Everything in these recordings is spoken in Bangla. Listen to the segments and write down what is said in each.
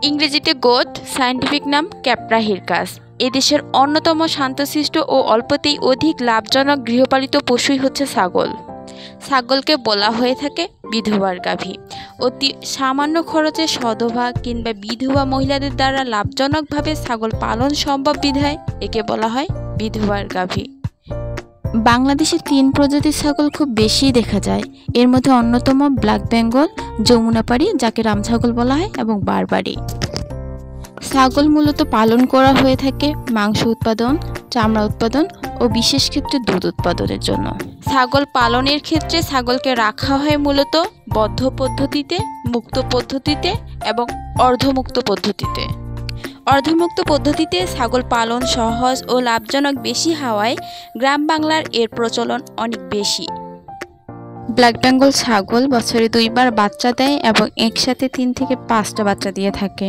ইংরেজিতে গোট, সায়েন্টিফিক নাম ক্যাপ্রা হিরকাস। এদেশের অন্যতম শান্তশিষ্ট ও অল্পতেই অধিক লাভজনক গৃহপালিত পশুই হচ্ছে ছাগল। ছাগলকে বলা হয়ে থাকে বিধবার গাভী। অতি সামান্য খরচে সধবা কিংবা বিধবা মহিলাদের দ্বারা লাভজনকভাবে ছাগল পালন সম্ভব বিধায় একে বলা হয় বিধবার গাভী। বাংলাদেশে 3 প্রজাতির ছাগল খুব বেশি দেখা যায়। এর মধ্যে অন্যতম ব্ল্যাক বেঙ্গল, যমুনাপাড়ি যাকে রামছাগল বলা হয় এবং বারবারি। ছাগল মূলত পালন করা হয়ে থাকে মাংস উৎপাদন, চামড়া উৎপাদন ও বিশেষ ক্ষেত্রে দুধ উৎপাদনের জন্য। ছাগল পালনের ক্ষেত্রে ছাগলকে রাখা হয় মূলত বদ্ধ পদ্ধতিতে, মুক্ত পদ্ধতিতে এবং অর্ধমুক্ত পদ্ধতিতে। অর্ধমুক্ত পদ্ধতিতে ছাগল পালন সহজ ও লাভজনক বেশি হওয়ায় গ্রাম বাংলার এর প্রচলন অনেক বেশি। ব্ল্যাক বেঙ্গল ছাগল বছরে 2 বার বাচ্চা দেয় এবং একসাথে 3 থেকে 5টা বাচ্চা দিয়ে থাকে।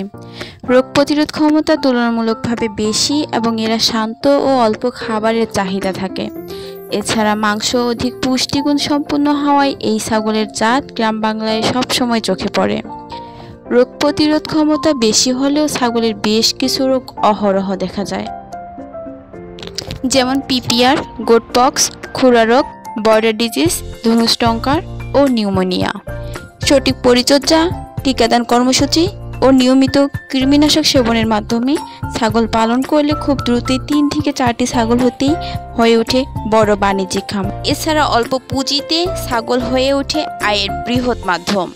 রোগ প্রতিরোধ ক্ষমতা তুলনামূলকভাবে বেশি এবং এরা শান্ত ও অল্প খাবারের চাহিদা থাকে। এছাড়া মাংস অধিক পুষ্টিগুণ সম্পন্ন হওয়ায় এই ছাগলের জাত গ্রাম বাংলায় সবসময় চোখে পড়ে। রোগ প্রতিরোধ ক্ষমতা বেশি হলেও ছাগলের বেশ কিছু রোগ অহরহ দেখা যায়, যেমন পিপিআর, গোটপক্স, খুরা রোগ, বর্ডার ডিজিজ, ধনুষ্টঙ্কার ও নিউমোনিয়া। সঠিক পরিচর্যা, টিকাদান কর্মসূচি ও নিয়মিত কৃমিনাশক সেবনের মাধ্যমে ছাগল পালন করলে খুব দ্রুতই 3 থেকে 4টি ছাগল হতেই হয়ে ওঠে বড় বাণিজ্যিক খামার। এছাড়া অল্প পুঁজিতে ছাগল হয়ে ওঠে আয়ের বৃহৎ মাধ্যম।